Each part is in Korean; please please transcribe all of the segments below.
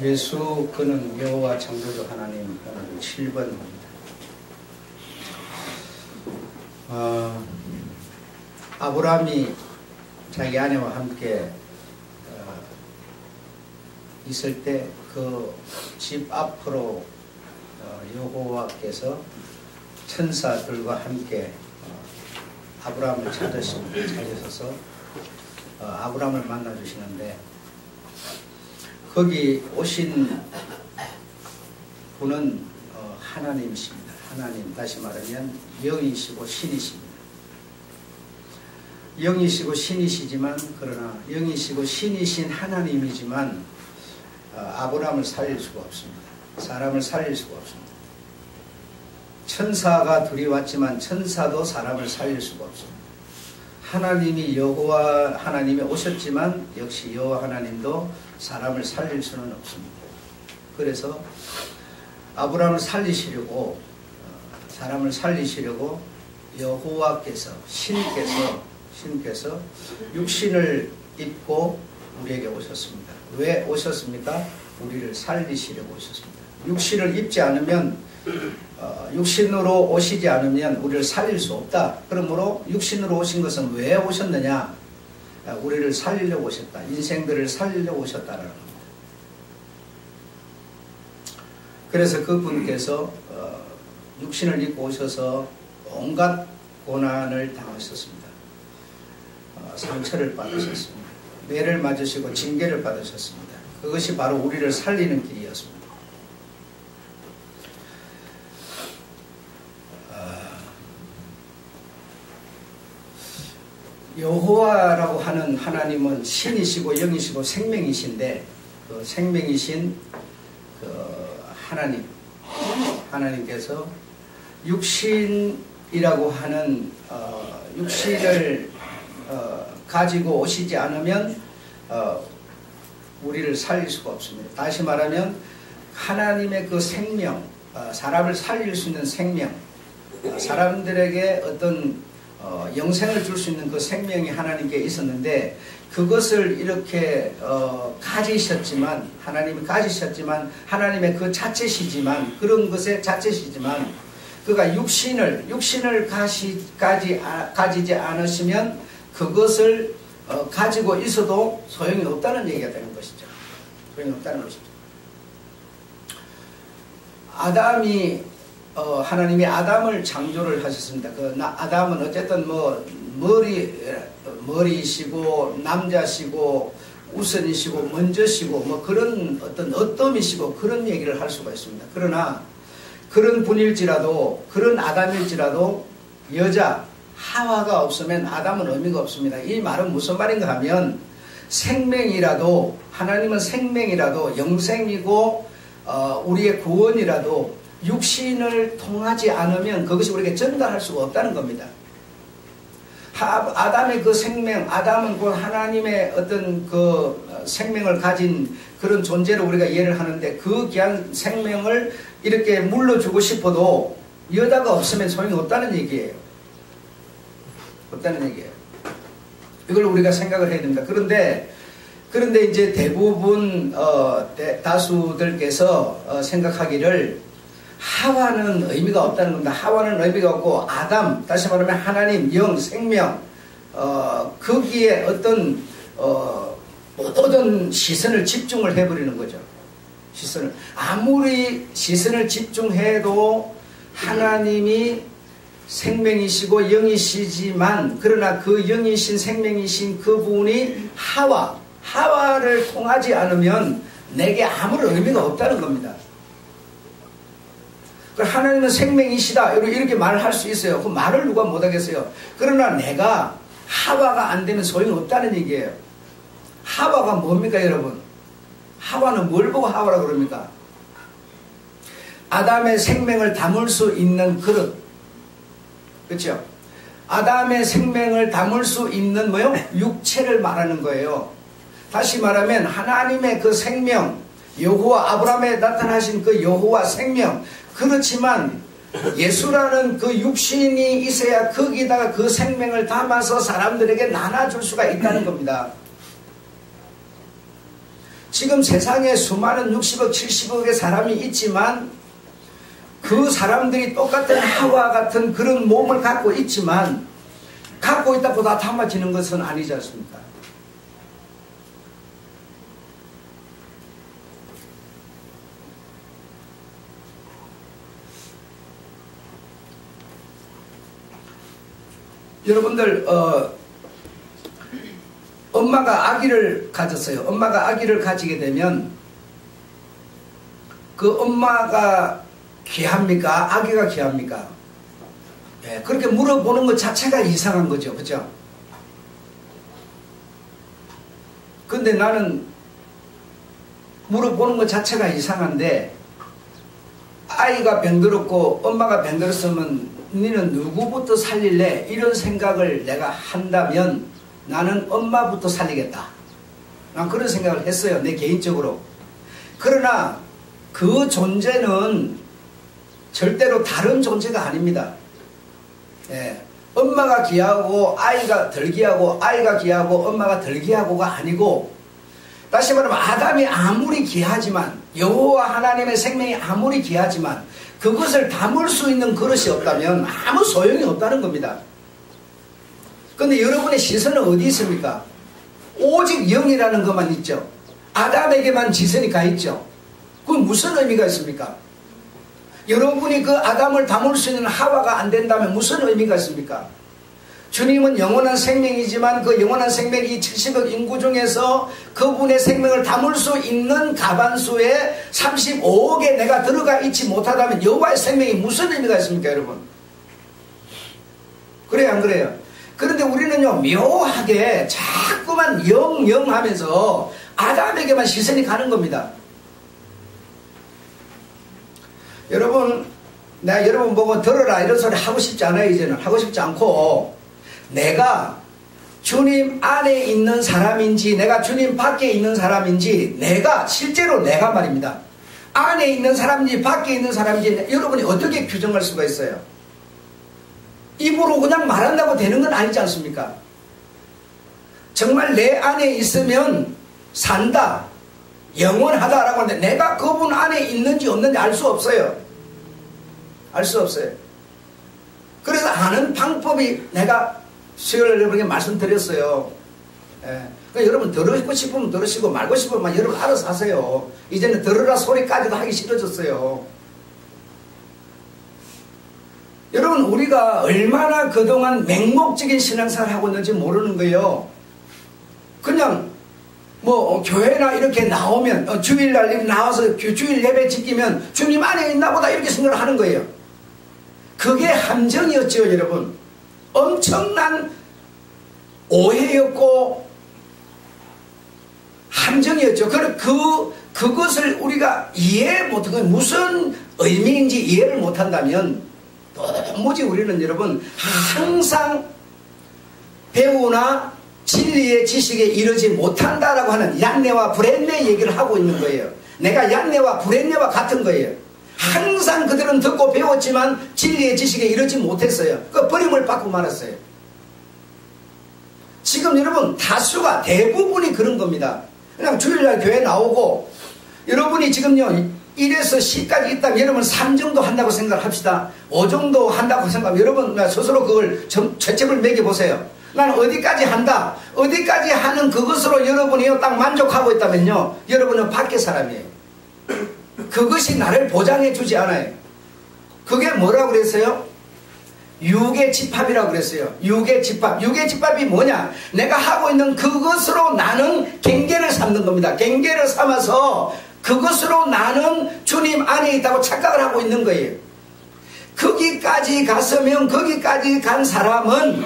예수 그는 여호와 창조주 하나님. 오늘 7번입니다. 아브라함이 자기 아내와 함께 있을 때 그 집 앞으로 여호와께서 천사들과 함께 아브라함을 찾으셔서 아브라함을 만나 주시는데, 거기 오신 분은 하나님이십니다. 하나님, 다시 말하면 영이시고 신이십니다. 영이시고 신이시지만, 그러나 영이시고 신이신 하나님이지만 아브라함을 살릴 수가 없습니다. 사람을 살릴 수가 없습니다. 천사가 둘이 왔지만 천사도 사람을 살릴 수가 없습니다. 하나님이 여호와 하나님이 오셨지만 역시 여호와 하나님도 사람을 살릴 수는 없습니다. 그래서 아브라함을 살리시려고, 사람을 살리시려고 여호와께서, 신께서 육신을 입고 우리에게 오셨습니다. 왜 오셨습니까? 우리를 살리시려고 오셨습니다. 육신을 입지 않으면, 육신으로 오시지 않으면 우리를 살릴 수 없다. 그러므로 육신으로 오신 것은 왜 오셨느냐? 우리를 살리려고 오셨다. 인생들을 살리려고 오셨다라는 겁니다. 그래서 그분께서 육신을 입고 오셔서 온갖 고난을 당하셨습니다. 상처를 받으셨습니다. 매를 맞으시고 징계를 받으셨습니다. 그것이 바로 우리를 살리는 길이었습니다. 여호와라고 하는 하나님은 신이시고 영이시고 생명이신데, 그 생명이신 그 하나님께서 육신이라고 하는 육신을 가지고 오시지 않으면 우리를 살릴 수가 없습니다. 다시 말하면 하나님의 그 생명, 사람을 살릴 수 있는 생명, 사람들에게 어떤 영생을 줄 수 있는 그 생명이 하나님께 있었는데, 그것을 이렇게 가지셨지만, 하나님이 가지셨지만, 하나님의 그 자체시지만, 그런 것의 자체시지만, 그가 육신을 가지지 않으시면 그것을 가지고 있어도 소용이 없다는 얘기가 되는 것이죠. 소용이 없다는 것이죠. 하나님이 아담을 창조를 하셨습니다. 아담은 어쨌든 머리이시고 남자시고 우선이시고 먼저시고 그런 어떤 어떤,이시고 그런 얘기를 할 수가 있습니다. 그러나 그런 분일지라도, 그런 아담일지라도 여자 하와가 없으면 아담은 의미가 없습니다. 이 말은 무슨 말인가 하면, 생명이라도, 하나님은 생명이라도, 영생이고 우리의 구원이라도 육신을 통하지 않으면 그것이 우리에게 전달할 수가 없다는 겁니다. 아담의 그 생명, 아담은 그 하나님의 어떤 그 생명을 가진 그런 존재로 우리가 이해를 하는데, 그 귀한 생명을 이렇게 물러주고 싶어도 여자가 없으면 소용이 없다는 얘기예요. 없다는 얘기예요. 이걸 우리가 생각을 해야 됩니다. 그런데 이제 대부분 다수들께서 생각하기를 하와는 의미가 없다는 겁니다. 하와는 의미가 없고, 아담, 다시 말하면 하나님, 영, 생명, 거기에 어떤 모든 시선을 집중을 해버리는 거죠. 아무리 시선을 집중해도 하나님이 생명이시고 영이시지만, 그러나 그 영이신 생명이신 그분이 하와를 통하지 않으면 내게 아무런 의미가 없다는 겁니다. 하나님은 생명이시다 이렇게 말을 할 수 있어요. 그 말을 누가 못하겠어요. 그러나 내가 하와가 안 되면 소용이 없다는 얘기예요. 하와가 뭡니까 여러분? 하와는 뭘 보고 하와라고 그럽니까? 아담의 생명을 담을 수 있는 그릇, 그렇죠? 아담의 생명을 담을 수 있는 뭐요? 육체를 말하는 거예요. 다시 말하면 하나님의 그 생명, 여호와, 아브라함에 나타나신 그 여호와 생명, 그렇지만 예수라는 그 육신이 있어야 거기다가 그 생명을 담아서 사람들에게 나눠줄 수가 있다는 겁니다. 지금 세상에 수많은 60억, 70억의 사람이 있지만 그 사람들이 똑같은 하와 같은 그런 몸을 갖고 있지만 갖고 있다고 다 담아지는 것은 아니지 않습니까? 여러분들 엄마가 아기를 가졌어요. 엄마가 아기를 가지게 되면 그 엄마가 귀합니까? 아기가 귀합니까? 네, 그렇게 물어보는 것 자체가 이상한 거죠. 그죠? 근데 나는 물어보는 것 자체가 이상한데 아이가 병들었고 엄마가 병들었으면 너는 누구부터 살릴래? 이런 생각을 내가 한다면 나는 엄마부터 살리겠다. 난 그런 생각을 했어요. 내 개인적으로. 그러나 그 존재는 절대로 다른 존재가 아닙니다. 예. 엄마가 귀하고 아이가 덜 귀하고 아이가 귀하고 엄마가 덜 귀하고가 아니고 다시 말하면 아담이 아무리 귀하지만 여호와 하나님의 생명이 아무리 귀하지만 그것을 담을 수 있는 그릇이 없다면 아무 소용이 없다는 겁니다. 그런데 여러분의 시선은 어디 있습니까? 오직 영이라는 것만 있죠. 아담에게만 지선이 가 있죠. 그건 무슨 의미가 있습니까? 여러분이 그 아담을 담을 수 있는 하와가 안 된다면 무슨 의미가 있습니까? 주님은 영원한 생명이지만 그 영원한 생명이 70억 인구 중에서 그분의 생명을 담을 수 있는 가반수에 35억에 내가 들어가 있지 못하다면 여호와의 생명이 무슨 의미가 있습니까, 여러분? 그래요, 안 그래요? 그런데 우리는요, 묘하게 자꾸만 영 하면서 아담에게만 시선이 가는 겁니다. 여러분, 내가 여러분 보고 들어라 이런 소리 하고 싶지 않아요. 이제는 하고 싶지 않고 내가 주님 안에 있는 사람인지 내가 주님 밖에 있는 사람인지 내가 실제로 내가 말입니다. 안에 있는 사람인지 밖에 있는 사람인지 여러분이 어떻게 규정할 수가 있어요? 입으로 그냥 말한다고 되는 건 아니지 않습니까? 정말 내 안에 있으면 산다, 영원하다라고 하는데 내가 그분 안에 있는지 없는지 알 수 없어요. 알 수 없어요. 그래서 아는 방법이 내가 수요일 여러분에게 말씀드렸어요. 예. 그러니까 여러분 들으고 싶으면 들으시고 말고 싶으면 여러분 알아서 하세요. 이제는 들으라 소리까지도 하기 싫어졌어요. 여러분 우리가 얼마나 그동안 맹목적인 신앙생활을 하고 있는지 모르는 거예요. 그냥 뭐 교회나 이렇게 나오면 주일날 나와서 주일 예배 지키면 주님 안에 있나 보다 이렇게 생각을 하는 거예요. 그게 함정이었죠, 여러분. 엄청난 오해였고 함정이었죠. 그것을 우리가 이해 못하고 무슨 의미인지 이해를 못한다면 도무지 우리는 여러분 항상 배우나 진리의 지식에 이르지 못한다라고 하는 얀네와 브렛네 얘기를 하고 있는 거예요. 내가 얀네와 브렛네와 같은 거예요. 항상 그들은 듣고 배웠지만 진리의 지식에 이르지 못했어요. 그 버림을 받고 말았어요. 지금 여러분 다수가 대부분이 그런 겁니다. 그냥 주일날 교회 나오고 여러분이 지금요 1에서 10까지 있다면 여러분 3 정도 한다고 생각합시다. 5 정도 한다고 생각하면 여러분 스스로 그걸 채점을 매겨보세요. 나는 어디까지 한다. 어디까지 하는 그것으로 여러분이 딱 만족하고 있다면요. 여러분은 밖의 사람이에요. 그것이 나를 보장해 주지 않아요. 그게 뭐라고 그랬어요? 육의 집합이라고 그랬어요. 육의 집합. 육의 집합이 뭐냐? 내가 하고 있는 그것으로 나는 경계를 삼는 겁니다. 경계를 삼아서 그것으로 나는 주님 안에 있다고 착각을 하고 있는 거예요. 거기까지 갔으면 거기까지 간 사람은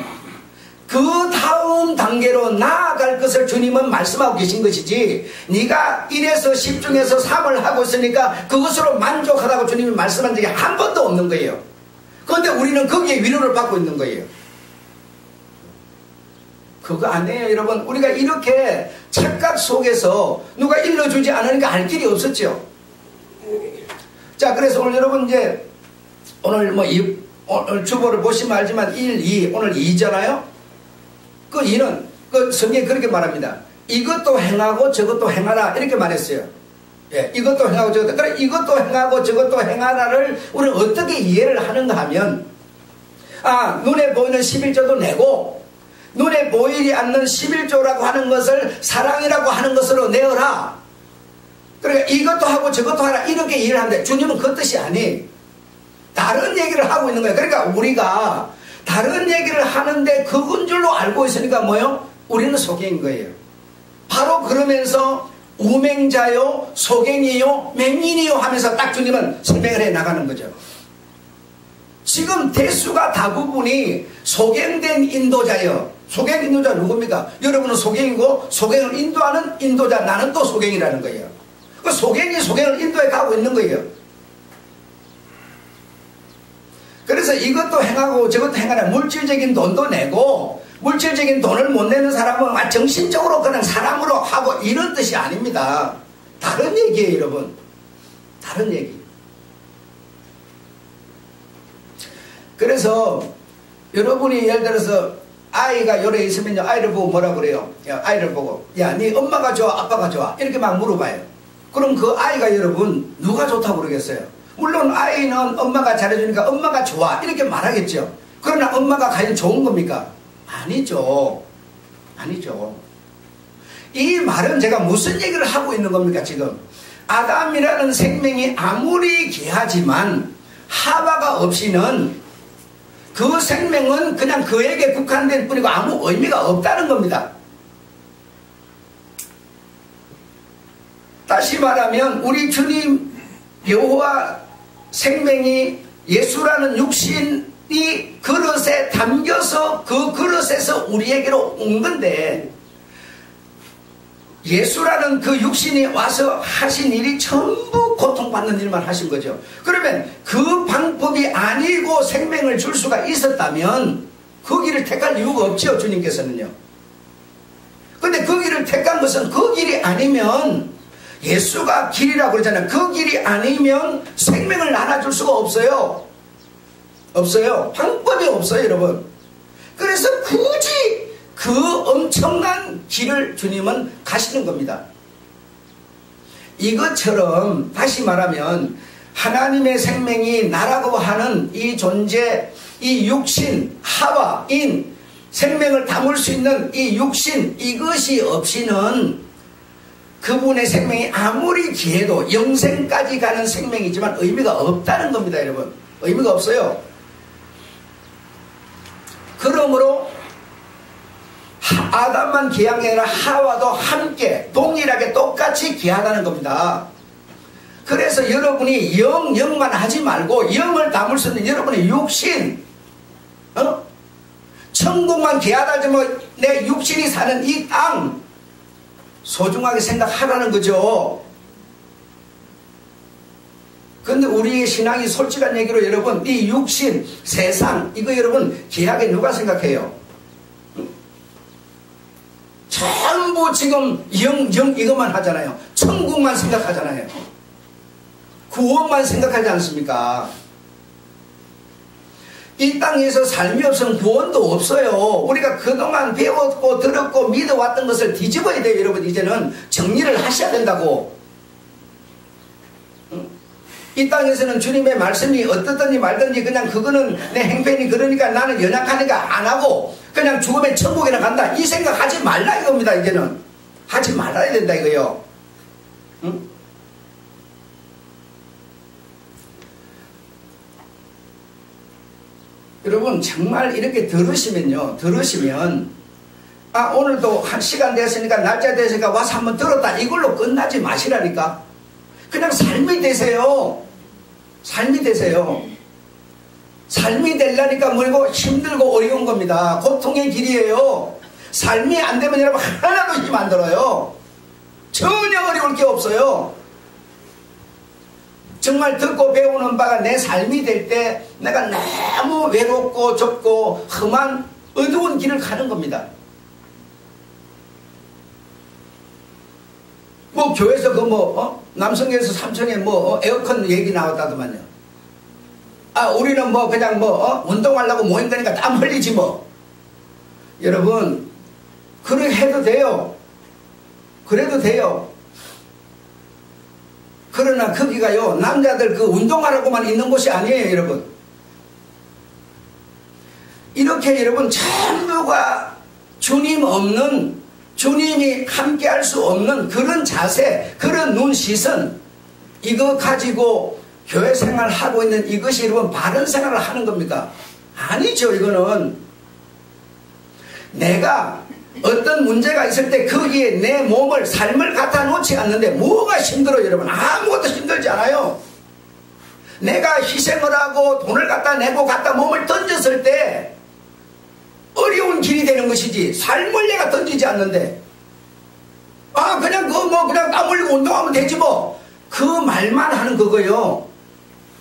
그 다음 단계로 나아갈 것을 주님은 말씀하고 계신 것이지 네가 1에서 10 중에서 3을 하고 있으니까 그것으로 만족하다고 주님이 말씀한 적이 한 번도 없는 거예요. 그런데 우리는 거기에 위로를 받고 있는 거예요. 그거 아니에요, 여러분. 우리가 이렇게 착각 속에서 누가 일러주지 않으니까 알 길이 없었죠. 자, 그래서 오늘 여러분 이제 오늘 오늘 주보를 보시면 알지만 1, 2, 오늘 2잖아요. 그 2는 그 성경이 그렇게 말합니다. 이것도 행하고 저것도 행하라 이렇게 말했어요. 예, 이것도 행하고 저것도. 그래, 이것도 행하고 저것도 행하라를 우리는 어떻게 이해를 하는가 하면, 눈에 보이는 11조도 내고 눈에 보이지 않는 11조라고 하는 것을 사랑이라고 하는 것으로 내어라. 그러니까 이것도 하고 저것도 하라 이렇게 이해를 하는데, 주님은 그 뜻이 아니, 다른 얘기를 하고 있는 거예요. 그러니까 우리가 다른 얘기를 하는데 그건 줄로 알고 있으니까 뭐요? 우리는 소경인 거예요. 바로 그러면서 우맹자요, 소경이요, 맹인이요 하면서 딱 주님은 설명을 해 나가는 거죠. 지금 대수가 대부분이 소경된 인도자예요. 소경 인도자 누굽니까? 여러분은 소경이고 소경을 인도하는 인도자, 나는 또 소경이라는 거예요. 그 소경이 소경을 인도해 가고 있는 거예요. 그래서 이것도 행하고 저것도 행하라. 물질적인 돈도 내고, 물질적인 돈을 못 내는 사람은 정신적으로 그냥 사람으로 하고 이런 뜻이 아닙니다. 다른 얘기예요, 여러분. 다른 얘기. 그래서 여러분이 예를 들어서 아이가 요래 있으면요, 아이를 보고 뭐라 그래요? 야, 아이를 보고, 야, 네 엄마가 좋아, 아빠가 좋아? 이렇게 막 물어봐요. 그럼 그 아이가 여러분 누가 좋다고 그러겠어요? 물론 아이는 엄마가 잘해주니까 엄마가 좋아 이렇게 말하겠죠. 그러나 엄마가 과연 좋은 겁니까? 아니죠. 아니죠. 이 말은 제가 무슨 얘기를 하고 있는 겁니까 지금? 아담이라는 생명이 아무리 귀하지만 하와가 없이는 그 생명은 그냥 그에게 국한될 뿐이고 아무 의미가 없다는 겁니다. 다시 말하면 우리 주님 여호와 생명이 예수라는 육신이 그릇에 담겨서 그 그릇에서 우리에게로 온 건데, 예수라는 그 육신이 와서 하신 일이 전부 고통받는 일만 하신 거죠. 그러면 그 방법이 아니고 생명을 줄 수가 있었다면 그 길을 택할 이유가 없죠, 주님께서는요. 근데 그 길을 택한 것은 그 길이 아니면, 예수가 길이라고 그러잖아요. 그 길이 아니면 생명을 나눠줄 수가 없어요. 없어요. 방법이 없어요, 여러분. 그래서 굳이 그 엄청난 길을 주님은 가시는 겁니다. 이것처럼 다시 말하면 하나님의 생명이 나라고 하는 이 존재, 이 육신, 하와인 생명을 담을 수 있는 이 육신, 이것이 없이는 그분의 생명이 아무리 귀해도 영생까지 가는 생명이지만 의미가 없다는 겁니다, 여러분. 의미가 없어요. 그러므로 아담만 귀한 게 아니라 하와도 함께 동일하게 똑같이 귀하다는 겁니다. 그래서 여러분이 영만 하지 말고 영을 담을 수 있는 여러분의 육신, 천국만 귀하다 하지만 내 육신이 사는 이 땅 소중하게 생각하라는 거죠. 근데 우리의 신앙이 솔직한 얘기로 여러분, 이 육신, 세상, 이거 여러분 귀하게 누가 생각해요? 전부 지금 영 이것만 하잖아요. 천국만 생각하잖아요. 구원만 생각하지 않습니까? 이 땅에서 삶이 없으면 구원도 없어요. 우리가 그동안 배웠고 들었고 믿어왔던 것을 뒤집어야 돼요, 여러분. 이제는 정리를 하셔야 된다고. 이 땅에서는 주님의 말씀이 어떻든지 말든지 그냥 그거는 내 행편이 그러니까 나는 연약하니까 안 하고 그냥 죽으면 천국에나 간다, 이 생각 하지 말라 이겁니다. 이제는 하지 말아야 된다 이거요. 응? 여러분 정말 이렇게 들으시면 오늘도 한 시간 됐으니까 날짜 됐으니까 와서 한번 들었다 이걸로 끝나지 마시라니까. 그냥 삶이 되세요. 삶이 되세요. 삶이 되려니까 뭐고 힘들고 어려운 겁니다. 고통의 길이에요. 삶이 안 되면 여러분 하나도 힘 안 들어요. 전혀 어려울 게 없어요. 정말 듣고 배우는 바가 내 삶이 될 때 내가 너무 외롭고 좁고 험한 어두운 길을 가는 겁니다. 뭐 교회에서 남성에서 삼성에 에어컨 얘기 나왔다더만요. 우리는 그냥 운동하려고 모임 가니까 땀 흘리지 뭐. 여러분 그렇게 해도 돼요. 그래도 돼요. 그러나 거기가요, 남자들 그 운동하라고만 있는 곳이 아니에요, 여러분. 이렇게 여러분 전부가 주님 없는, 주님이 함께 할 수 없는 그런 자세, 그런 눈, 시선, 이거 가지고 교회 생활하고 있는 이것이 여러분 바른 생활을 하는 겁니까? 아니죠. 이거는 내가 어떤 문제가 있을 때 거기에 내 몸을, 삶을 갖다 놓지 않는데 뭐가 힘들어요, 여러분? 아무것도 힘들지 않아요. 내가 희생을 하고 돈을 갖다 내고 갖다 몸을 던졌을 때 어려운 길이 되는 것이지, 삶을 내가 던지지 않는데, 그냥 그냥 땀 흘리고 운동하면 되지 뭐. 그 말만 하는 그거요.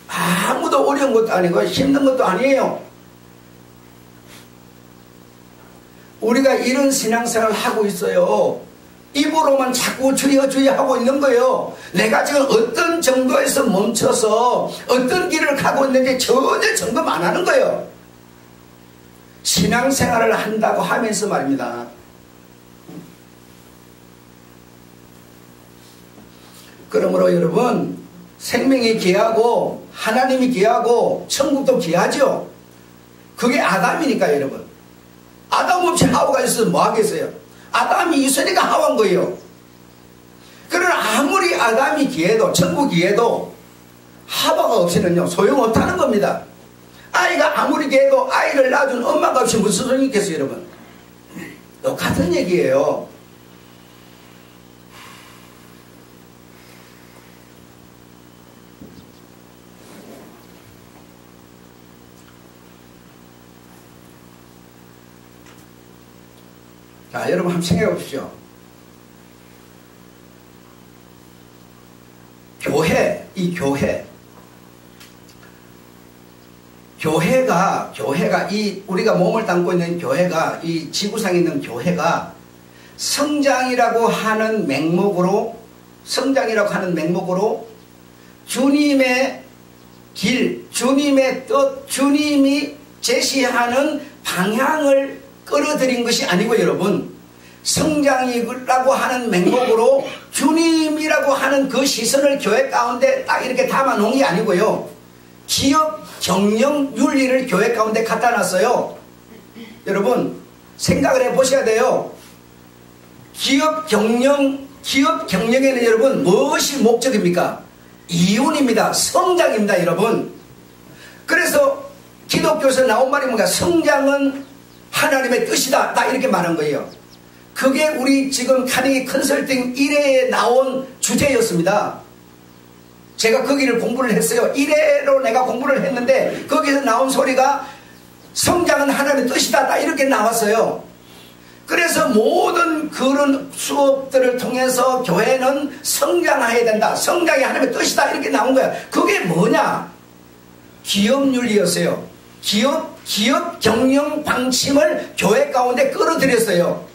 아무도 어려운 것도 아니고 힘든 것도 아니에요. 우리가 이런 신앙생활을 하고 있어요. 입으로만 자꾸 주여 주여 하고 있는 거예요. 내가 지금 어떤 정도에서 멈춰서 어떤 길을 가고 있는지 전혀 점검 안 하는 거예요. 신앙생활을 한다고 하면서 말입니다. 그러므로 여러분, 생명이 귀하고 하나님이 귀하고 천국도 귀하죠. 그게 아담이니까 여러분. 아담 없이 하와가 있으면 뭐 하겠어요? 아담이 있으니까 하와인 거예요. 그러나 아무리 아담이 귀해도, 천국이 귀해도 하와가 없이는요 소용없다는 겁니다. 아이가 아무리 귀해도 아이를 낳아준 엄마가 없이 무슨 소용이 있겠어요, 여러분? 똑같은 얘기예요. 자, 여러분 한번 생각해 보십시오. 이 교회가 우리가 몸을 담고 있는 교회가, 이 지구상에 있는 교회가 성장이라고 하는 맹목으로 주님의 길, 주님의 뜻, 주님이 제시하는 방향을 끌어들인 것이 아니고, 여러분, 성장이라고 하는 맹목으로 주님이라고 하는 그 시선을 교회 가운데 딱 이렇게 담아 놓은 게 아니고요, 기업 경영 윤리를 교회 가운데 갖다 놨어요. 여러분 생각을 해 보셔야 돼요. 기업 경영에는 여러분 무엇이 목적입니까? 이윤입니다. 성장입니다, 여러분. 그래서 기독교에서 나온 말이 뭔가? 성장은 하나님의 뜻이다, 딱 이렇게 말한 거예요. 그게 우리 지금 카네기 컨설팅 1회에 나온 주제였습니다. 제가 거기를 공부를 했어요. 1회로 내가 공부를 했는데 거기서 나온 소리가 성장은 하나님의 뜻이다, 딱 이렇게 나왔어요. 그래서 모든 그런 수업들을 통해서 교회는 성장해야 된다, 성장이 하나님의 뜻이다, 이렇게 나온 거야. 그게 뭐냐? 기업윤리였어요. 기업 경영 방침을 교회 가운데 끌어들였어요.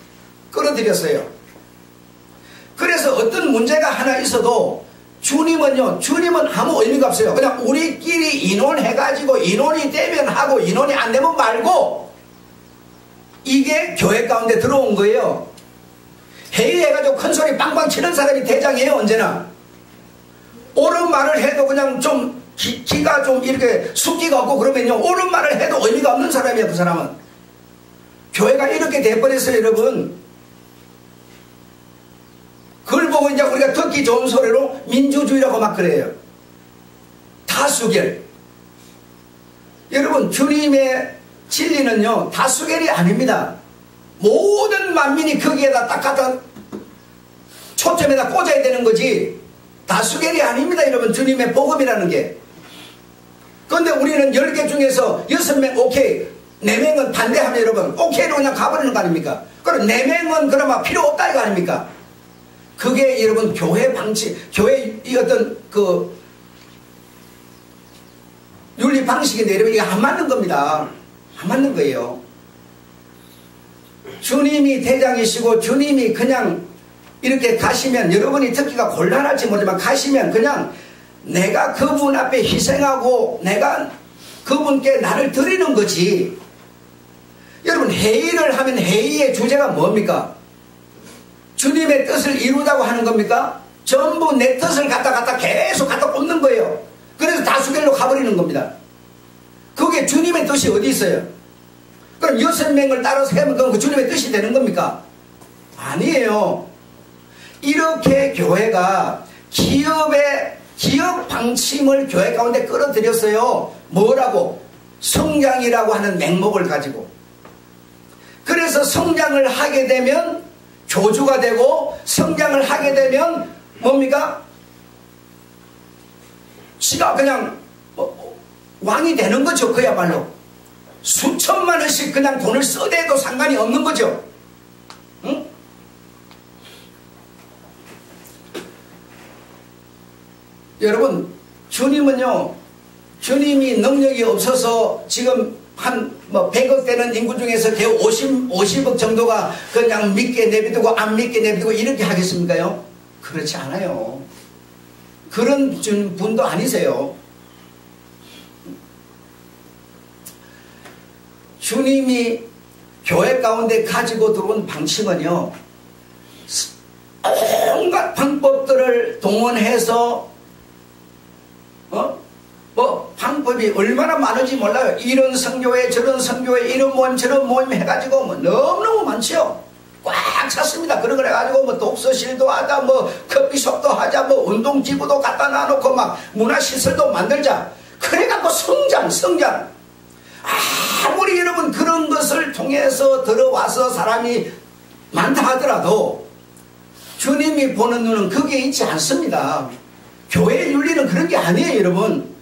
그래서 어떤 문제가 하나 있어도 주님은 아무 의미가 없어요. 그냥 우리끼리 인원해가지고 인원이 되면 하고 인원이 안 되면 말고, 이게 교회 가운데 들어온 거예요. 회의해가지고 큰 소리 빵빵 치는 사람이 대장이에요, 언제나. 옳은 말을 해도 그냥 좀 기가 좀 이렇게 숙기가 없고 그러면요, 옳은 말을 해도 의미가 없는 사람이에요, 그 사람은. 교회가 이렇게 돼버렸어요, 여러분. 그걸 보고 이제 우리가 듣기 좋은 소리로 민주주의라고 막 그래요. 다수결. 여러분, 주님의 진리는요 다수결이 아닙니다. 모든 만민이 거기에다 딱 갖다 초점에다 꽂아야 되는 거지 다수결이 아닙니다, 여러분. 주님의 복음이라는 게. 그런데 우리는 10개 중에서 6명 오케이, 4명은 반대하면 여러분 오케이로 그냥 가버리는 거 아닙니까? 그럼 4명은 그나마 필요 없다, 이거 아닙니까? 그게 여러분 교회 방식, 교회 이 어떤 그 윤리 방식인데 여러분 이게 안 맞는 겁니다. 안 맞는 거예요. 주님이 대장이시고 주님이 그냥 이렇게 가시면 여러분이 듣기가 곤란할지 모르지만 가시면 그냥 내가 그분 앞에 희생하고 내가 그분께 나를 드리는 거지. 여러분 회의를 하면 회의의 주제가 뭡니까? 주님의 뜻을 이루자고 하는 겁니까? 전부 내 뜻을 갖다 계속 갖다 꽂는 거예요. 그래서 다수결로 가버리는 겁니다. 그게 주님의 뜻이 어디 있어요? 그럼 6명을 따라서 해면 그 주님의 뜻이 되는 겁니까? 아니에요. 이렇게 교회가 기업 방침을 교회 가운데 끌어들였어요. 뭐라고? 성장이라고 하는 맹목을 가지고. 그래서 성장을 하게 되면 교주가 되고, 성장을 하게 되면 뭡니까? 지가 그냥 왕이 되는 거죠. 그야말로 수천만 원씩 그냥 돈을 써대도 상관이 없는 거죠. 응? 여러분, 주님은요, 주님이 능력이 없어서 지금 한 100억 되는 인구 중에서 겨우 50억 정도가 그냥 믿게 내비두고 안 믿게 내비두고 이렇게 하겠습니까요? 그렇지 않아요. 그런 분도 아니세요. 주님이 교회 가운데 가지고 들어온 방침은요, 온갖 방법들을 동원해서 방법이 얼마나 많은지 몰라요. 이런 선교회 저런 선교회 이런 모임 저런 모임 해가지고 너무너무 많죠. 꽉 찼습니다. 그런 걸 해가지고 독서실도 하자, 커피숍도 하자, 운동기구도 갖다 놔놓고 막 문화시설도 만들자. 그래갖고 성장. 아무리 여러분 그런 것을 통해서 들어와서 사람이 많다 하더라도 주님이 보는 눈은 그게 있지 않습니다. 교회의 윤리는 그런 게 아니에요, 여러분.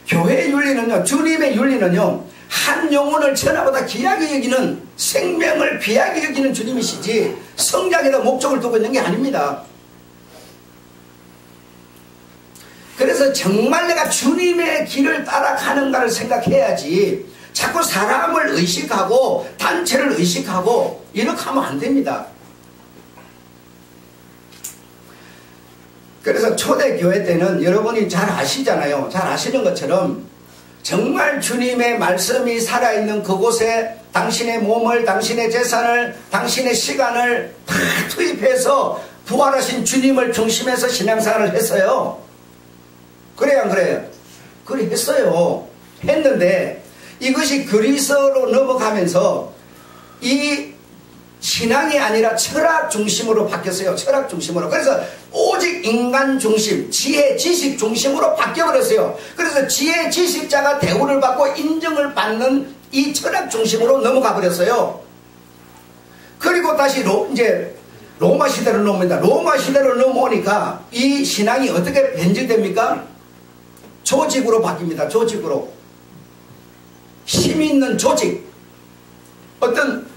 교회의 윤리는요, 주님의 윤리는요, 한 영혼을 천하보다 귀하게 여기는, 생명을 귀하게 여기는 주님이시지 성장에다 목적을 두고 있는 게 아닙니다. 그래서 정말 내가 주님의 길을 따라가는가를 생각해야지 자꾸 사람을 의식하고 단체를 의식하고 이렇게 하면 안 됩니다. 그래서 초대교회 때는 여러분이 잘 아시잖아요. 잘 아시는 것처럼 정말 주님의 말씀이 살아있는 그곳에 당신의 몸을, 당신의 재산을, 당신의 시간을 다 투입해서 부활하신 주님을 중심해서 신앙생활을 했어요. 그래요, 안 그래요? 그래 했어요. 했는데 이것이 그리스도로 넘어가면서 이 신앙이 아니라 철학 중심으로 바뀌었어요. 철학 중심으로. 그래서 오직 인간 중심, 지혜, 지식 중심으로 바뀌어버렸어요. 그래서 지혜, 지식자가 대우를 받고 인정을 받는 이 철학 중심으로 넘어가 버렸어요. 그리고 다시 이제 로마 시대로 넘어옵니다. 로마 시대로 넘어오니까 이 신앙이 어떻게 변질됩니까? 조직으로 바뀝니다. 조직으로. 힘 있는 조직. 어떤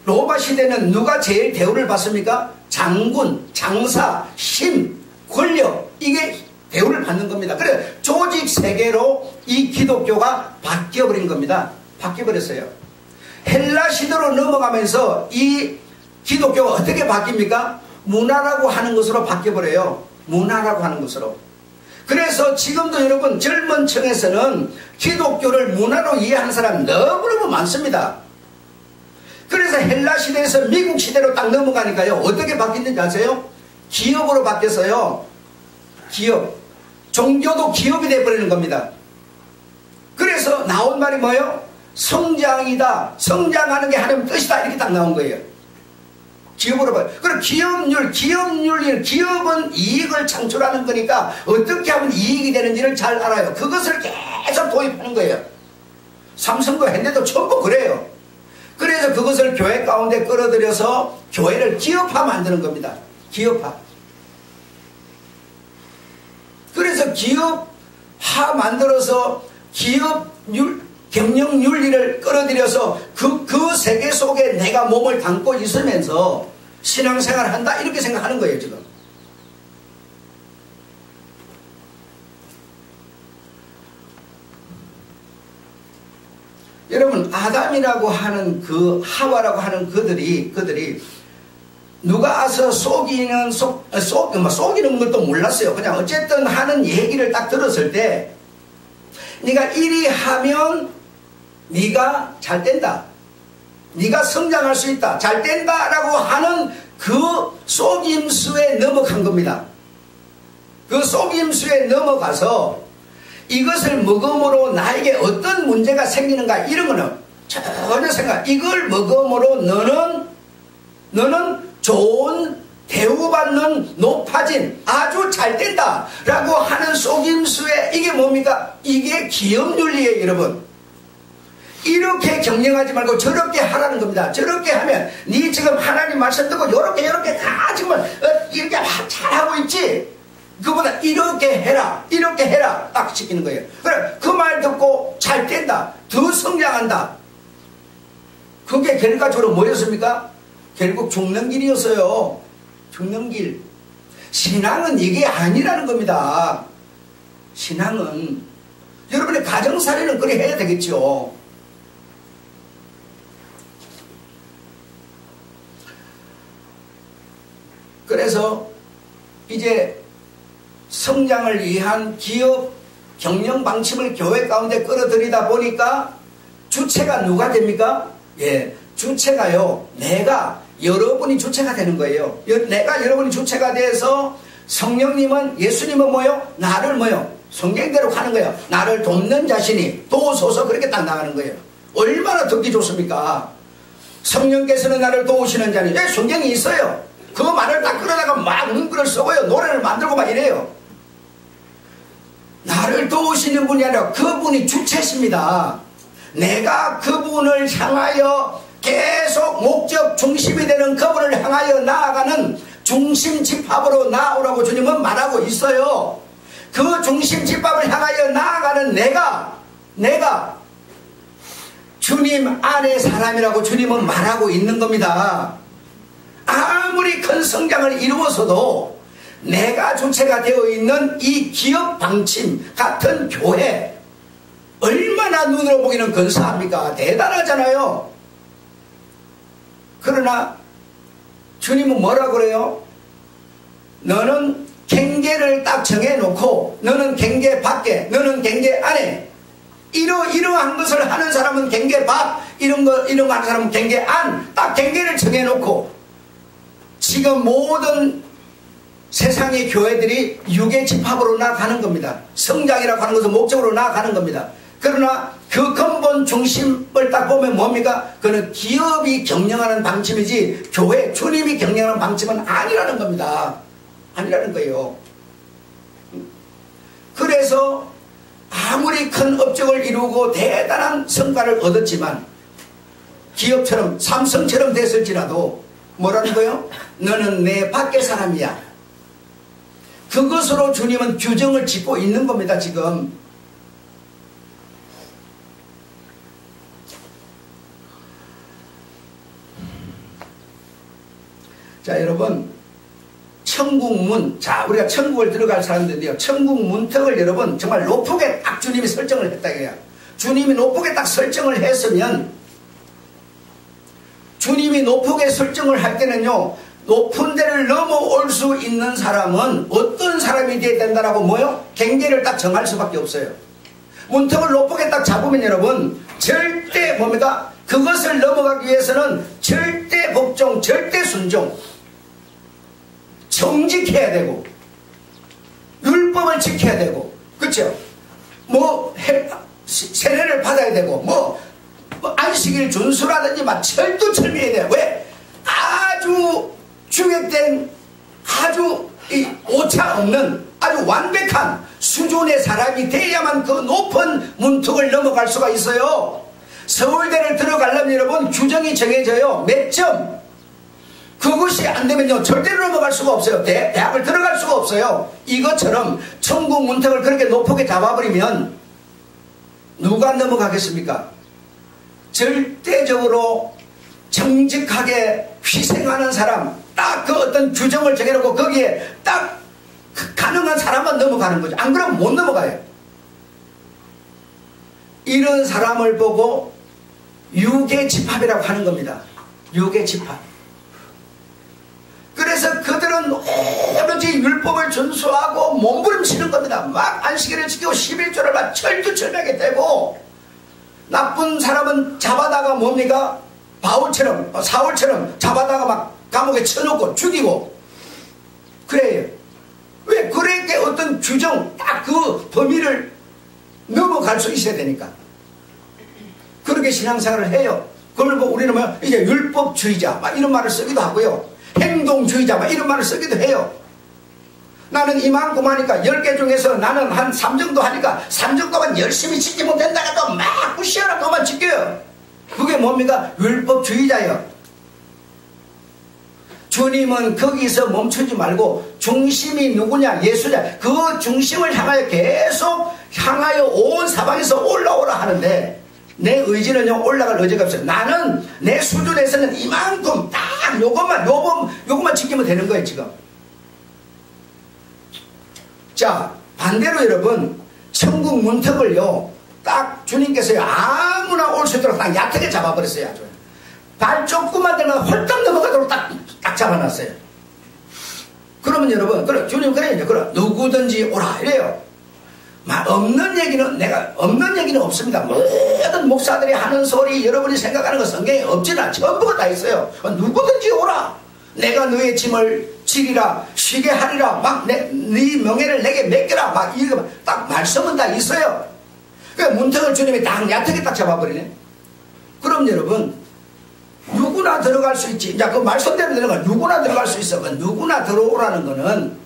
로마 시대는 누가 제일 대우를 받습니까? 장군, 장사, 힘, 권력, 이게 대우를 받는 겁니다. 그래 조직 세계로 이 기독교가 바뀌어버린 겁니다. 바뀌어버렸어요. 헬라 시대로 넘어가면서 이 기독교가 어떻게 바뀝니까? 문화라고 하는 것으로 바뀌어버려요. 문화라고 하는 것으로. 그래서 지금도 여러분 젊은 층에서는 기독교를 문화로 이해하는 사람 너무너무 많습니다. 그래서 헬라 시대에서 미국 시대로 딱 넘어가니까요. 어떻게 바뀌는지 아세요? 기업으로 바뀌었어요. 기업. 종교도 기업이 돼버리는 겁니다. 그래서 나온 말이 뭐예요? 성장이다. 성장하는 게 하나님 뜻이다. 이렇게 딱 나온 거예요. 기업으로 봐요. 그럼 기업은 이익을 창출하는 거니까 어떻게 하면 이익이 되는지를 잘 알아요. 그것을 계속 도입하는 거예요. 삼성도 했는데도 전부 그래요. 그래서 그것을 교회 가운데 끌어들여서 교회를 기업화 만드는 겁니다. 기업화. 그래서 기업화 만들어서 경영 윤리를 끌어들여서 그 세계 속에 내가 몸을 담고 있으면서 신앙생활을 한다 이렇게 생각하는 거예요 지금. 여러분 아담이라고 하는 하와라고 하는 그들이 누가 와서 속이는 것도 몰랐어요. 그냥 어쨌든 하는 얘기를 딱 들었을 때 네가 이리 하면 네가 잘 된다. 네가 성장할 수 있다. 잘 된다라고 하는 그 속임수에 넘어간 겁니다. 그 속임수에 넘어가서 이것을 먹음으로 나에게 어떤 문제가 생기는가 이런 거는 전혀 생각. 이걸 먹음으로 너는 좋은 대우받는 높아진 아주 잘 된다 라고 하는 속임수에 이게 뭡니까? 이게 기업윤리예요 여러분. 이렇게 경영하지 말고 저렇게 하라는 겁니다. 저렇게 하면 네 지금 하나님 말씀 듣고 요렇게 다 지금 이렇게 잘하고 있지. 그보다 이렇게 해라 딱 시키는 거예요. 그래 그 말 듣고 잘 된다, 더 성장한다. 그게 결과적으로 뭐였습니까? 결국 죽는 길이었어요. 죽는 길. 신앙은 이게 아니라는 겁니다. 신앙은 여러분의 가정살이는 그래 해야 되겠죠. 그래서 이제 성장을 위한 기업 경영 방침을 교회 가운데 끌어들이다 보니까 주체가 누가 됩니까? 예, 주체가요, 여러분이 주체가 되는 거예요. 내가 여러분이 주체가 돼서 성령님은, 예수님은 뭐요? 나를 뭐요? 성경대로 가는 거예요. 나를 돕는 자신이 도우소서 그렇게 딱 나가는 거예요. 얼마나 듣기 좋습니까? 성령께서는 나를 도우시는 자니, 예, 성경이 있어요. 그 말을 딱 끌어다가 막 문구를 쓰고요. 노래를 만들고 막 이래요. 나를 도우시는 분이 아니라 그분이 주체십니다. 내가 그분을 향하여 계속 목적 중심이 되는 그분을 향하여 나아가는 중심 집합으로 나오라고 주님은 말하고 있어요. 그 중심 집합을 향하여 나아가는 내가 주님 안의 사람이라고 주님은 말하고 있는 겁니다. 아무리 큰 성장을 이루어서도 내가 주체가 되어 있는 이 기업 방침 같은 교회 얼마나 눈으로 보기는 근사합니까? 대단하잖아요. 그러나 주님은 뭐라 그래요? 너는 경계를 딱 정해놓고 너는 경계 밖에, 너는 경계 안에, 이러한 것을 하는 사람은 경계 밖, 이런 거 하는 사람은 경계 안, 딱 경계를 정해놓고 지금 모든 세상의 교회들이 육의 집합으로 나아가는 겁니다. 성장이라고 하는 것은 목적으로 나아가는 겁니다. 그러나 그 근본 중심을 딱 보면 뭡니까? 그는 기업이 경영하는 방침이지 교회, 주님이 경영하는 방침은 아니라는 겁니다. 아니라는 거예요. 그래서 아무리 큰 업적을 이루고 대단한 성과를 얻었지만 기업처럼 삼성처럼 됐을지라도 뭐라는 거예요? 너는 내 밖의 사람이야. 그것으로 주님은 규정을 짓고 있는 겁니다. 지금 자 여러분, 천국문, 자 우리가 천국을 들어갈 사람들인데요, 천국 문턱을 여러분 정말 높게 딱 주님이 설정을 했다 그래요. 주님이 높게 딱 설정을 했으면, 주님이 높게 설정을 할 때는요, 높은 데를 넘어올 수 있는 사람은 어떤 사람이 되어야 된다라고 뭐요? 경계를 딱 정할 수밖에 없어요. 문턱을 높게 딱 잡으면 여러분 절대 뭡니까? 그것을 넘어가기 위해서는 절대 복종, 절대 순종, 정직해야 되고 율법을 지켜야 되고, 그렇죠? 뭐 세례를 받아야 되고 뭐 안식일 준수라든지 막 철두철미해야 돼요. 왜? 아주 주객된, 아주 오차 없는 아주 완벽한 수준의 사람이 돼야만 그 높은 문턱을 넘어갈 수가 있어요. 서울대를 들어가려면 여러분 규정이 정해져요. 몇 점. 그것이 안 되면요 절대로 넘어갈 수가 없어요. 대학을 들어갈 수가 없어요. 이것처럼 천국 문턱을 그렇게 높게 잡아버리면 누가 넘어가겠습니까? 절대적으로 정직하게 희생하는 사람, 딱 그 어떤 규정을 정해놓고 거기에 딱 가능한 사람만 넘어가는 거죠. 안 그러면 못 넘어가요. 이런 사람을 보고 육의 집합이라고 하는 겁니다. 육의 집합. 그래서 그들은 오로지 율법을 준수하고 몸부림치는 겁니다. 막 안식일을 지키고 11조를 막 철두철미하게 되고, 나쁜 사람은 잡아다가 뭡니까? 바울처럼, 사울처럼 잡아다가 막 감옥에 쳐놓고 죽이고 그래요. 왜? 그렇게 어떤 규정 딱 그 범위를 넘어갈 수 있어야 되니까 그렇게 신앙생활을 해요. 그걸 뭐 우리는 뭐 이제 율법주의자 막 이런 말을 쓰기도 하고요. 행동주의자 막 이런 말을 쓰기도 해요. 나는 이만큼 하니까 10개 중에서 나는 한 3 정도 하니까 3 정도만 열심히 지키지 못한다고 막 무시하라 그만 지켜요. 그게 뭡니까? 율법주의자예요. 주님은 거기서 멈추지 말고 중심이 누구냐? 예수냐? 그 중심을 향하여 계속 향하여 온 사방에서 올라오라 하는데 내 의지는요 올라갈 의지가 없어요. 나는 내 수준에서는 이만큼 딱 요것만 지키면 되는 거예요 지금. 자 반대로 여러분 천국 문턱을요 딱 주님께서요 아무나 올 수 있도록 딱 얕게 잡아버렸어요. 아주 발 조금만 들면 홀딱 넘어가도록 딱 잡아놨어요. 그러면 여러분 그래 주님 그래요. 그럼 누구든지 오라 이래요. 없는 얘기는 없습니다. 모든 목사들이 하는 소리 여러분이 생각하는 거 성경에 없지나 전부가 다 있어요. 누구든지 오라. 내가 너의 짐을 지리라 쉬게 하리라 막 네 명예를 내게 맡겨라 막 이거 딱 말씀은 다 있어요. 그 문턱을 주님이 딱 얕게 딱 잡아버리네. 그럼 여러분 누구나 들어갈 수 있지. 자, 그 말씀대로 들어가 누구나 들어갈 수 있어. 그 누구나 들어오라는 거는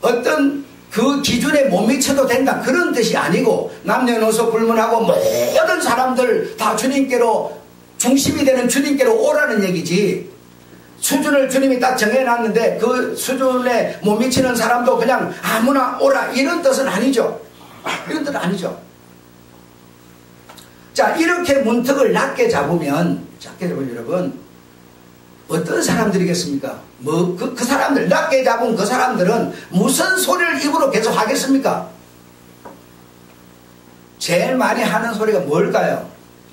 어떤 그 기준에 못 미쳐도 된다 그런 뜻이 아니고 남녀노소 불문하고 모든 사람들 다 주님께로 중심이 되는 주님께로 오라는 얘기지. 수준을 주님이 딱 정해놨는데 그 수준에 못 미치는 사람도 그냥 아무나 오라 이런 뜻은 아니죠. 이런 뜻은 아니죠. 자 이렇게 문턱을 낮게 잡으면 여러분 어떤 사람들이겠습니까? 그 사람들 낮게 잡은 그 사람들은 무슨 소리를 입으로 계속 하겠습니까? 제일 많이 하는 소리가 뭘까요?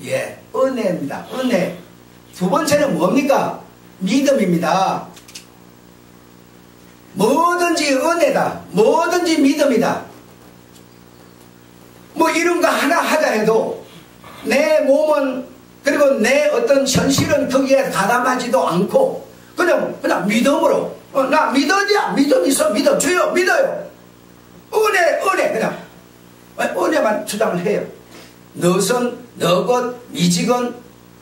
예, 은혜입니다. 은혜. 두 번째는 뭡니까? 믿음입니다. 뭐든지 은혜다. 뭐든지 믿음이다. 뭐 이런 거 하나 하자 해도 내 몸은 그리고 내 어떤 현실은 거기에 가담하지도 않고 그냥 믿음으로 나 믿어야 믿음 있어 믿어 주여 믿어요. 은혜 그냥 은혜만 주장을 해요. 너선 너것 미지건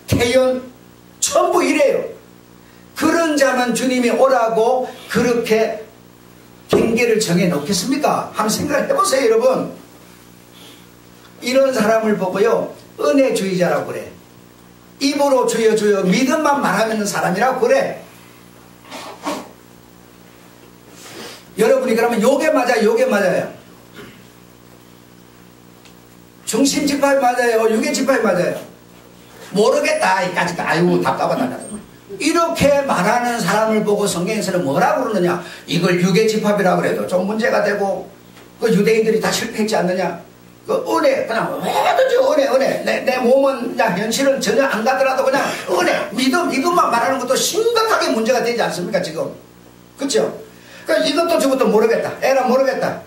태연 전부 이래요. 그런 자만 주님이 오라고 그렇게 경계를 정해 놓겠습니까? 한번 생각해 보세요 여러분. 이런 사람을 보고요 은혜주의자라고 그래. 입으로 주여 주여 믿음만 말하는 사람이라고 그래. 여러분이 그러면 요게 맞아요. 중심 지파에 맞아요. 유괴 지파에 맞아요. 모르겠다. 이까짓 아이고 답답하다. 이렇게 말하는 사람을 보고 성경에서는 뭐라고 그러느냐. 이걸 유괴 지파이라고 그래도 좀 문제가 되고 그 유대인들이 다 실패했지 않느냐. 그 은혜 그냥 왜든지 은혜 내 몸은 그냥 현실은 전혀 안 가더라도 그냥 은혜 믿음만 말하는 것도 심각하게 문제가 되지 않습니까 지금. 그렇죠? 그러니까 이것도 저것도 모르겠다. 에라 모르겠다.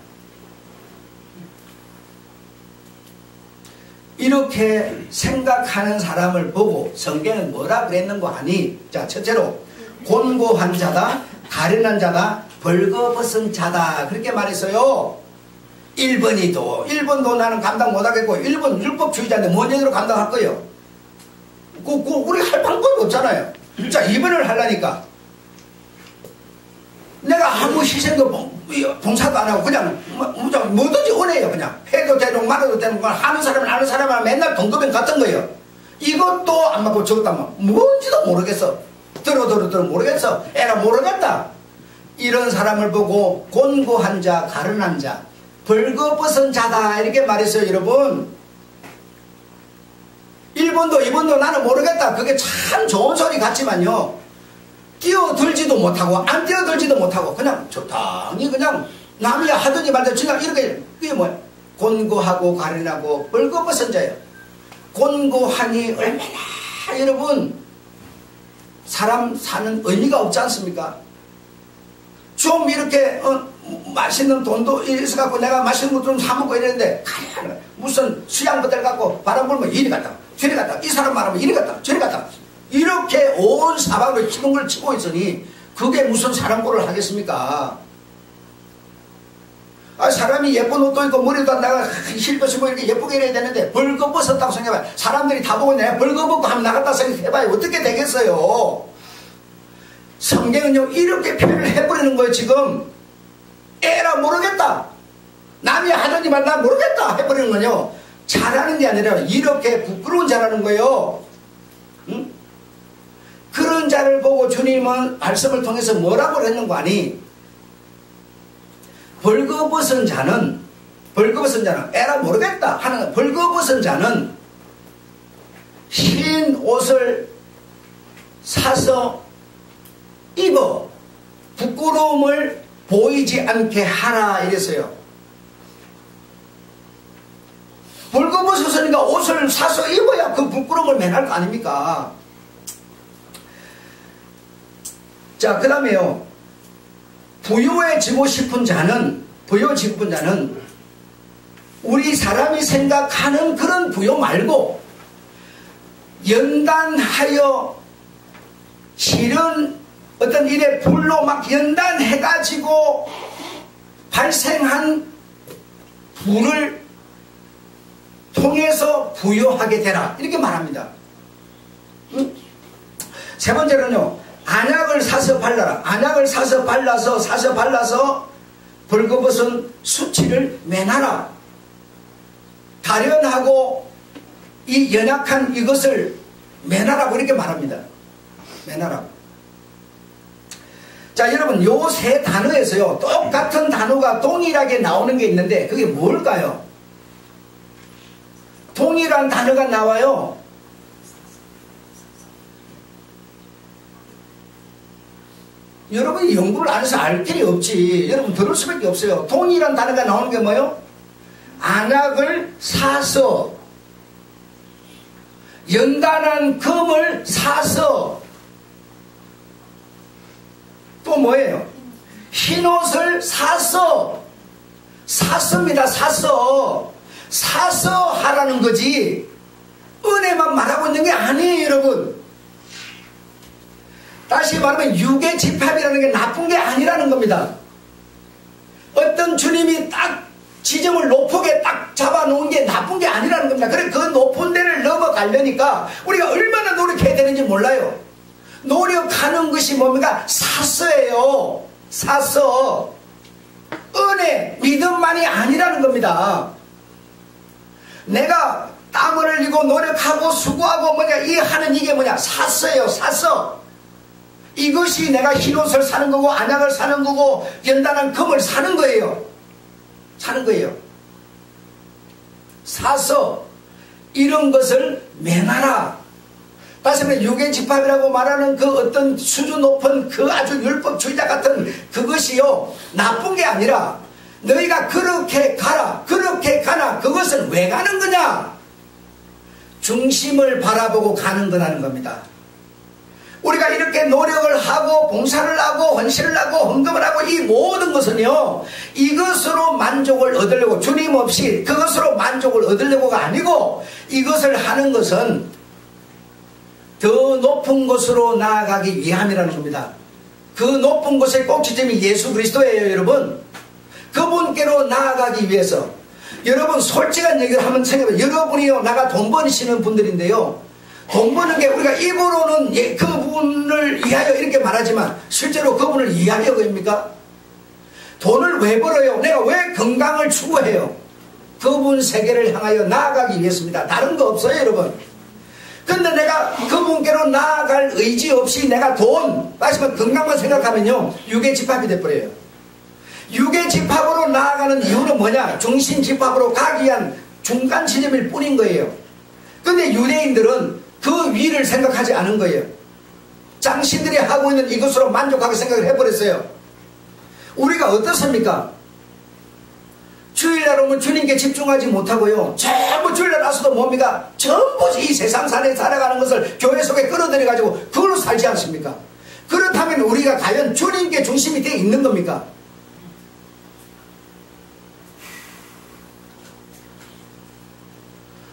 이렇게 생각하는 사람을 보고 성경은 뭐라 그랬는고 하니 자 첫째로 곤고한 자다 가련한 자다 벌거벗은 자다 그렇게 말했어요. 1번도 나는 감당 못하겠고 1번 율법주의자인데 뭔 얘기로 감당할 거예요? 우리 할 방법이 없잖아요. 자 2번을 하려니까 내가 아무 희생도 봉사도 안 하고 그냥 뭐든지 원해요. 그냥 해도 되고 말아도 되는 걸 하는 사람은 아는 사람은 맨날 동급인 같은 거예요. 이것도 안 맞고 저것도 안 맞고 뭔지도 모르겠어. 들어 모르겠어. 에라 모르겠다. 이런 사람을 보고 곤고한 자 가련한 자 벌거벗은 자다 이렇게 말했어요. 여러분 1번도 2번도 나는 모르겠다. 그게 참 좋은 소리 같지만요 뛰어들지도 못하고 안 뛰어들지도 못하고 그냥 적당히 그냥 남이 하든지 말든지 그냥 이렇게 그게 뭐야 곤고하고 가련하고 벌거벗은 자예요. 곤고하니 얼마나 여러분 사람 사는 의미가 없지 않습니까? 좀 이렇게 맛있는 돈도 있어갖고 내가 맛있는 것 좀 사먹고 이랬는데 무슨 수양부들 갖고 바람 불면 이리 갔다 저리 갔다 이 사람 말하면 이리 갔다 저리 갔다 이렇게 온 사방으로 기둥을 치고 있으니 그게 무슨 사람 꼴을 하겠습니까? 사람이 예쁜 옷도 입고 머리도 안 나가 힐도 신고 이렇게 예쁘게 해야 되는데 벌거벗었다고 생각해봐요. 사람들이 다 보고 내가 벌거벗고 한번 나갔다 생각해봐요. 어떻게 되겠어요? 성경은요 이렇게 표현을 해버리는 거예요. 지금 에라 모르겠다, 남이 하더니 말 나 모르겠다 해버리는 거요. 잘하는 게 아니라 이렇게 부끄러운 자라는 거예요. 응? 그런 자를 보고 주님은 말씀을 통해서 뭐라고 했는 거 아니? 벌거벗은 자는 에라 모르겠다 하는, 벌거벗은 자는 흰 옷을 사서 입어 부끄러움을 보이지 않게 하라 이랬어요. 벌거벗었으니까 옷을 사서 입어야 그 부끄러움을 면할 거 아닙니까? 자, 그 다음에요, 부유해지고 싶은 자는 우리 사람이 생각하는 그런 부유 말고 연단하여 실은 어떤 일에 불로 막 연단해가지고 발생한 불을 통해서 부유하게 되라 이렇게 말합니다. 세 번째로는요, 안약을 사서 발라라. 안약을 사서 발라서 벌거벗은 수치를 면하라. 다련하고 이 연약한 이것을 면하라고 이렇게 말합니다. 면하라고. 자, 여러분, 요 세 단어에서요 똑같은 단어가 동일하게 나오는 게 있는데 그게 뭘까요? 동일한 단어가 나와요. 여러분이 연구를 안 해서 알 길이 없지. 여러분 들을 수밖에 없어요. 동일한 단어가 나오는 게 뭐예요? 안약을 사서, 연단한 금을 사서, 또 뭐예요? 흰옷을 사서, 샀습니다. 사서 하라는 거지 은혜만 말하고 있는 게 아니에요. 여러분, 다시 말하면 유괴집합이라는 게 나쁜 게 아니라는 겁니다. 어떤 주님이 딱 지점을 높게 딱 잡아놓은 게 나쁜 게 아니라는 겁니다. 그래, 그 높은 데를 넘어가려니까 우리가 얼마나 노력해야 되는지 몰라요. 노력하는 것이 뭡니까? 사서예요. 사서. 은혜, 믿음만이 아니라는 겁니다. 내가 땀을 흘리고 노력하고 수고하고 뭐냐, 이 하는 이게 뭐냐? 사서예요. 사서. 이것이 내가 흰옷을 사는 거고 안약을 사는 거고 연단한 금을 사는 거예요. 사는 거예요. 사서 이런 것을 면하라. 다시 말해 유괴집합이라고 말하는 그 어떤 수준 높은 그 아주 율법주의자 같은 그것이요 나쁜 게 아니라 너희가 그렇게 가라, 그렇게 가나, 그것은 왜 가는 거냐? 중심을 바라보고 가는 거라는 겁니다. 우리가 이렇게 노력을 하고 봉사를 하고 헌신을 하고 헌금을 하고 이 모든 것은요 이것으로 만족을 얻으려고, 주님 없이 그것으로 만족을 얻으려고가 아니고 이것을 하는 것은 더 높은 곳으로 나아가기 위함이라는 겁니다. 그 높은 곳의 꼭지점이 예수 그리스도예요. 여러분, 그분께로 나아가기 위해서 여러분 솔직한 얘기를 한번 생각해봐요. 여러분이요 나가 돈 버시는 분들인데요, 돈 버는 게 우리가 입으로는 그분을 위하여 이렇게 말하지만 실제로 그분을 위하여 그럽니까? 돈을 왜 벌어요? 내가 왜 건강을 추구해요? 그분 세계를 향하여 나아가기 위해서입니다. 다른 거 없어요. 여러분, 근데 내가 그분께로 나아갈 의지 없이 내가 돈, 말씀은 건강만 생각하면요 유괴집합이 돼버려요. 유괴집합으로 나아가는 이유는 뭐냐? 중심집합으로 가기 위한 중간 지점일 뿐인 거예요. 근데 유대인들은 그 위를 생각하지 않은 거예요. 장신들이 하고 있는 이것으로 만족하게 생각을 해버렸어요. 우리가 어떻습니까? 주일날 오면 주님께 집중하지 못하고요 전부 주일날 와서도 뭡니까? 전부 이 세상산에 살아가는 것을 교회 속에 끌어들여가지고 그걸로 살지 않습니까? 그렇다면 우리가 과연 주님께 중심이 되어 있는 겁니까?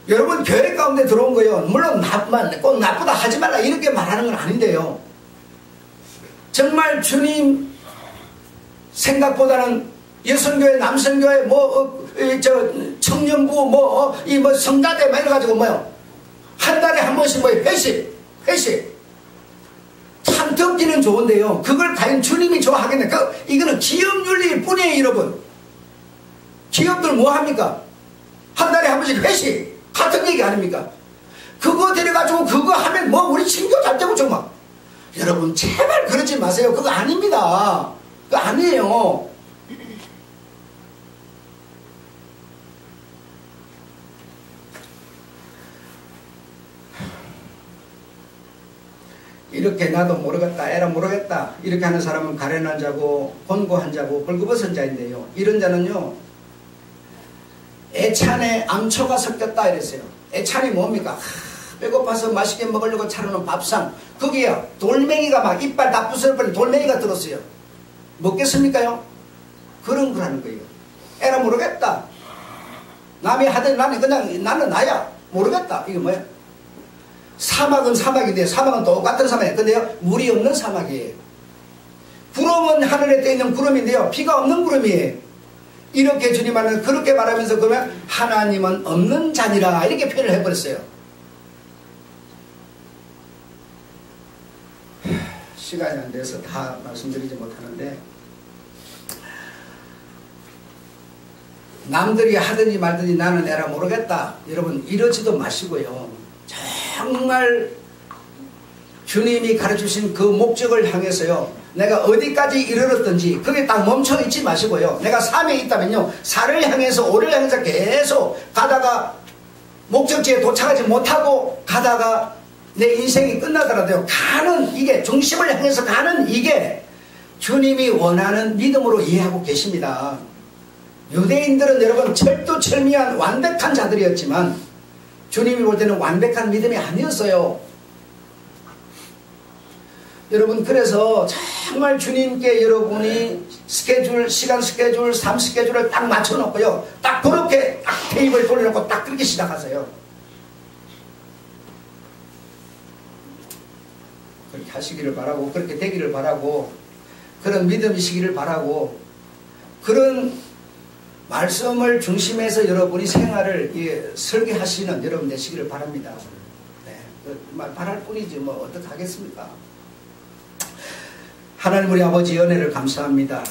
여러분 교회 가운데 들어온 거요. 물론 꼭 나쁘다 하지 말라 이렇게 말하는 건 아닌데요. 정말 주님 생각보다는 여성교회, 남성교회, 청년부, 성가대 막 이래가지고 한 달에 한 번씩 회식. 참 듣기는 좋은데요. 그걸 과연 주님이 좋아하겠네. 이거는 기업윤리일 뿐이에요, 여러분. 기업들 뭐 합니까? 한 달에 한 번씩 회식. 같은 얘기 아닙니까? 그거 데려가지고 그거 하면 우리 친구 잘 되고 정말. 여러분 제발 그러지 마세요. 그거 아닙니다. 그거 아니에요. 이렇게 나도 모르겠다, 에라 모르겠다 이렇게 하는 사람은 가련한 자고 곤고한 자고 벌거벗은 자인데요. 이런 자는요 애찬에 암초가 섞였다 이랬어요. 애찬이 뭡니까? 배고파서 맛있게 먹으려고 차려놓은 밥상 거기에 돌멩이가 막 이빨 다 부스러버린 돌멩이가 들었어요. 먹겠습니까요? 그런 거라는 거예요. 에라 모르겠다. 남이 하든 나는 나야 모르겠다. 이게 뭐야? 사막은 사막인데 사막은 똑같은 사막이에요. 근데요 물이 없는 사막이에요. 구름은 하늘에 떠있는 구름인데요 비가 없는 구름이에요. 이렇게 주님은 그렇게 말하면서 그러면 하나님은 없는 자니라 이렇게 표현을 해버렸어요. 시간이 안 돼서 다 말씀드리지 못하는데 남들이 하든지 말든지 나는 에라 모르겠다. 여러분 이러지도 마시고요. 정말 주님이 가르쳐주신 그 목적을 향해서요. 내가 어디까지 이르렀든지 거기에 딱 멈춰 있지 마시고요. 내가 삶에 있다면요. 살을 향해서 오를 향해서 계속 가다가 목적지에 도착하지 못하고 가다가 내 인생이 끝나더라도요. 가는 이게 중심을 향해서 가는 이게 주님이 원하는 믿음으로 이해하고 계십니다. 유대인들은 여러분 철두철미한 완벽한 자들이었지만 주님이 볼 때는 완벽한 믿음이 아니었어요. 여러분 그래서 정말 주님께 여러분이 시간 스케줄, 삶 스케줄을 딱 맞춰놓고요. 딱 그렇게 딱 테이블 돌려놓고 딱 그렇게 시작하세요. 그렇게 하시기를 바라고 그렇게 되기를 바라고 그런 믿음이시기를 바라고 그런 말씀을 중심해서 여러분이 생활을 설계하시는 여러분 되시기를 바랍니다. 네, 바랄 뿐이지 어떡하겠습니까? 하나님 우리 아버지 은혜를 감사합니다.